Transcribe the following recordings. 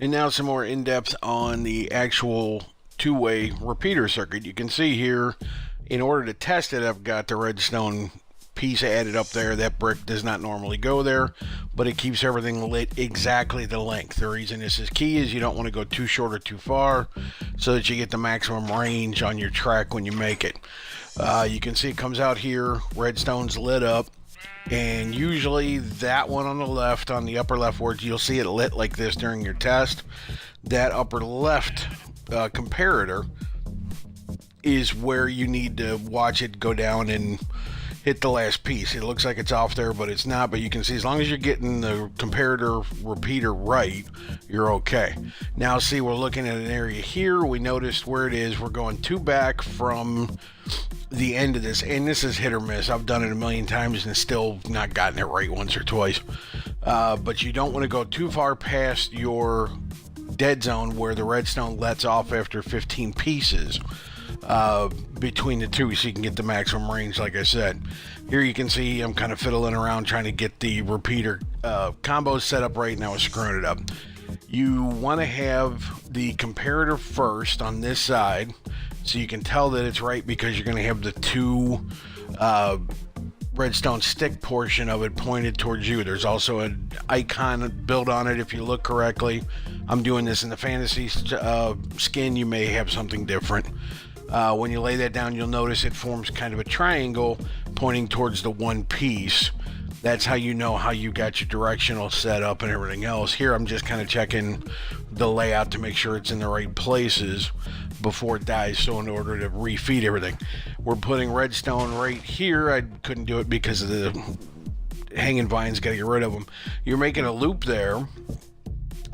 And now some more in-depth on the actual two-way repeater circuit. You can see here, in order to test it, I've got the redstone piece added up there. That brick does not normally go there, but it keeps everything lit exactly the length. The reason this is key is you don't want to go too short or too far so that you get the maximum range on your track when you make it. You can see it comes out here, redstone's lit up, and usually that one on the left, on the upper left, where you'll see it lit like this during your test, that upper left comparator is where you need to watch it go down and hit the last piece. It looks like it's off there, but it's not. But you can see as long as you're getting the comparator repeater right, you're okay. Now see, we're looking at an area here. We noticed where it is. We're going two back from the end of this, and this is hit or miss. I've done it a million times and still not gotten it right once or twice. But you don't want to go too far past your dead zone where the redstone lets off after 15 pieces. Between the two, so you can get the maximum range. Like I said, here you can see I'm kind of fiddling around trying to get the repeater combos set up right. Now I was screwing it up. You want to have the comparator first on this side so you can tell that it's right, because you're going to have the two redstone stick portion of it pointed towards you. There's also an icon built on it if you look correctly. I'm doing this in the fantasy skin. You may have something different. When you lay that down, you'll notice it forms kind of a triangle pointing towards the one piece. That's how you know how you got your directional set up and everything else. Here I'm just kind of checking the layout to make sure it's in the right places before it dies, so in order to refeed everything. We're putting redstone right here. I couldn't do it because of the hanging vines, got to get rid of them. You're making a loop there.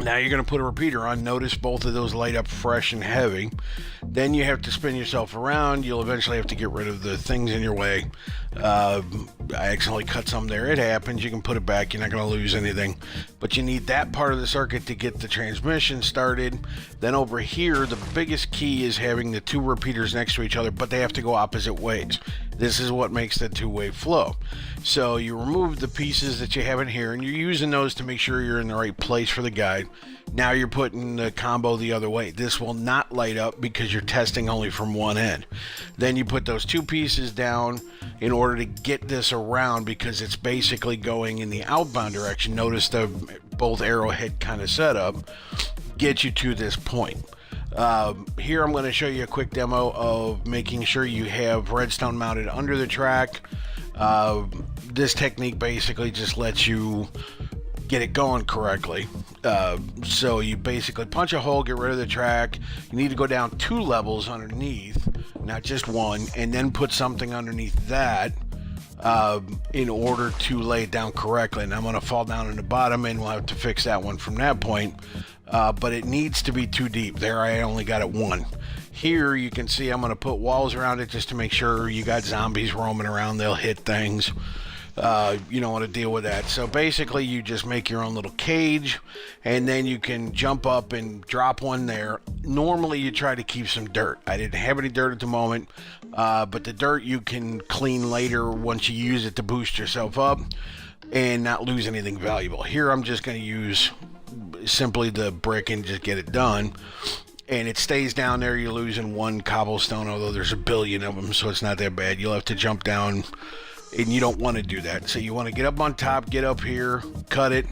Now you're going to put a repeater on. Notice both of those light up fresh and heavy. Then you have to spin yourself around. You'll eventually have to get rid of the things in your way. I accidentally cut some there. It happens. You can put it back. You're not going to lose anything. But you need that part of the circuit to get the transmission started. Then over here, the biggest key is having the two repeaters next to each other, but they have to go opposite ways. This is what makes the two-way flow. So you remove the pieces that you have in here, and you're using those to make sure you're in the right place for the guide. Now you're putting the combo the other way. This will not light up because you're testing only from one end. Then you put those two pieces down in order to get this around, because it's basically going in the outbound direction. Notice the both arrowhead kind of setup get you to this point. Here I'm going to show you a quick demo of making sure you have redstone mounted under the track. This technique basically just lets you get it going correctly. So you basically punch a hole, get rid of the track. You need to go down 2 levels underneath, not just one, and then put something underneath that in order to lay it down correctly. And I'm going to fall down in the bottom, and we'll have to fix that one from that point. But it needs to be too deep. There I only got it 1. Here you can see I'm going to put walls around it just to make sure you got zombies roaming around. They'll hit things. You don't want to deal with that. So basically you just make your own little cage, and then you can jump up and drop one there. Normally you try to keep some dirt. I didn't have any dirt at the moment, but the dirt you can clean later once you use it to boost yourself up and not lose anything valuable. Here I'm just going to use simply the brick and just get it done. And it stays down there. You're losing 1 cobblestone, although there's a billion of them, so it's not that bad. You'll have to jump down, and you don't want to do that. So you want to get up on top, get up here, cut it,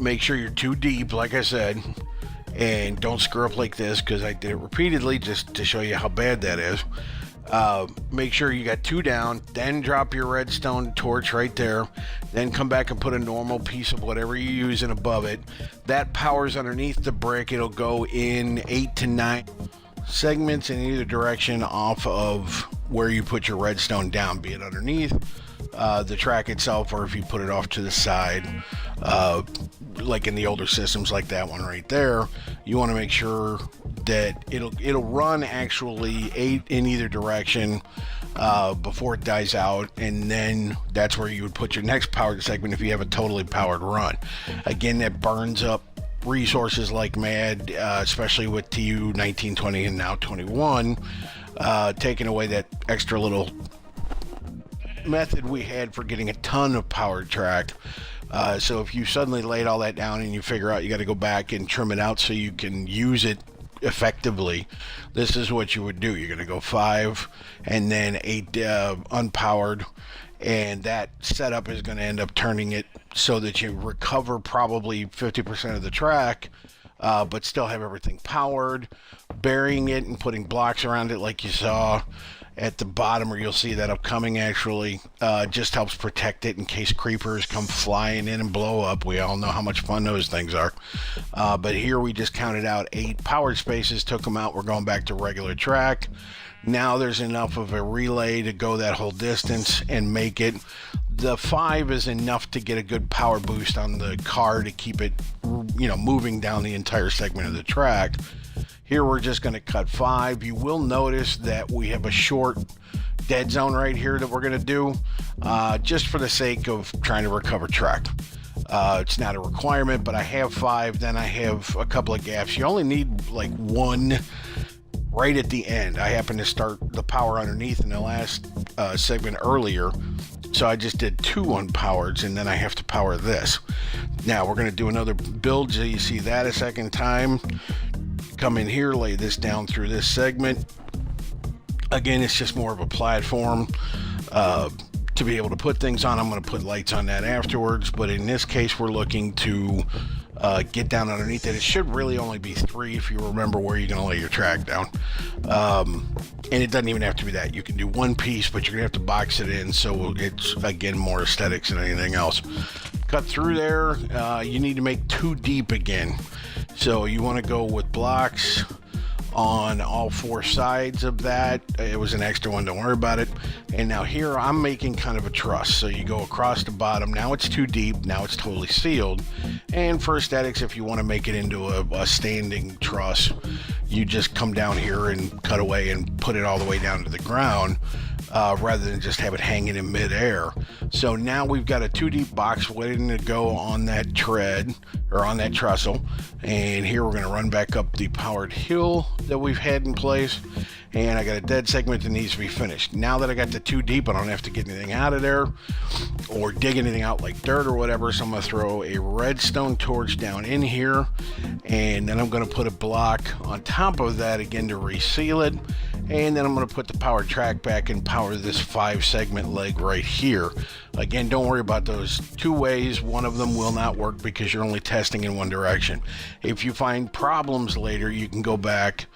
make sure you're too deep, like I said, and don't screw up like this, because I did it repeatedly just to show you how bad that is. Make sure you got 2 down, then drop your redstone torch right there, then come back and put a normal piece of whatever you're using above it. That powers underneath the brick. It'll go in 8 to 9 segments in either direction off of where you put your redstone down, be it underneath the track itself, or if you put it off to the side, like in the older systems like that one right there. You want to make sure that it'll run actually 8 in either direction before it dies out, and then that's where you would put your next powered segment if you have a totally powered run. Again, that burns up resources like mad, especially with TU 1920 and now 21, taking away that extra little method we had for getting a ton of powered track. So if you suddenly laid all that down and you figure out you got to go back and trim it out so you can use it effectively, this is what you would do. You're going to go 5 and then 8 unpowered, and that setup is going to end up turning it so that you recover probably 50% of the track, but still have everything powered. Burying it and putting blocks around it like you saw at the bottom, where you'll see that upcoming, actually just helps protect it in case creepers come flying in and blow up. We all know how much fun those things are. But here we just counted out 8 powered spaces, took them out. We're going back to regular track. Now there's enough of a relay to go that whole distance and make it. The 5 is enough to get a good power boost on the car to keep it, moving down the entire segment of the track. Here we're just going to cut 5. You will notice that we have a short dead zone right here that we're going to do just for the sake of trying to recover track. It's not a requirement, but I have 5. Then I have a couple of gaps. You only need like 1 right at the end. I happened to start the power underneath in the last segment earlier, so I just did 2 unpowered, and then I have to power this. Now we're going to do another build so you see that a second time. Come in here, lay this down through this segment. Again, it's just more of a platform to be able to put things on. I'm going to put lights on that afterwards, but in this case we're looking to get down underneath it. It should really only be 3 if you remember where you're going to lay your track down. And it doesn't even have to be that. You can do 1 piece, but you're going to have to box it in, so it's, again, more aesthetics than anything else. Cut through there. You need to make 2 deep again. So you want to go with blocks on all 4 sides of that. It was an extra one, don't worry about it. And now here I'm making kind of a truss. So you go across the bottom. Now it's too deep. Now it's totally sealed. And for aesthetics, if you want to make it into a standing truss, you just come down here and cut away and put it all the way down to the ground, rather than just have it hanging in midair. So now we've got a 2 deep box waiting to go on that tread, or on that trestle. And here we're going to run back up the powered hill that we've had in place. And I got a dead segment that needs to be finished. Now that I got the 2 deep, I don't have to get anything out of there or dig anything out like dirt or whatever. So I'm going to throw a redstone torch down in here, and then I'm going to put a block on top of that again to reseal it. And then I'm going to put the powered track back and power this 5 segment leg right here. Again, don't worry about those 2 ways. One of them will not work because you're only testing in one direction. If you find problems later, you can go back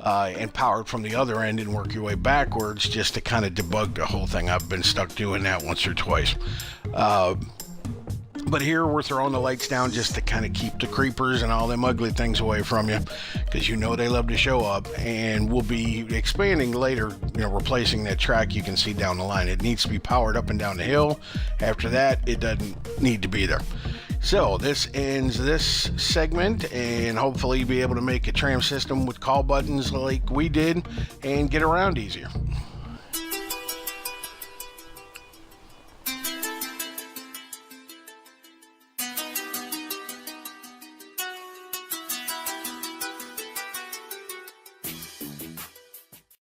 and power it from the other end and work your way backwards just to kind of debug the whole thing. I've been stuck doing that once or twice. But here we're throwing the lights down just to kind of keep the creepers and all them ugly things away from you, because you know they love to show up. And we'll be expanding later, replacing that track you can see down the line. It needs to be powered up and down the hill. After that, it doesn't need to be there. So this ends this segment, and hopefully be able to make a tram system with call buttons like we did and get around easier.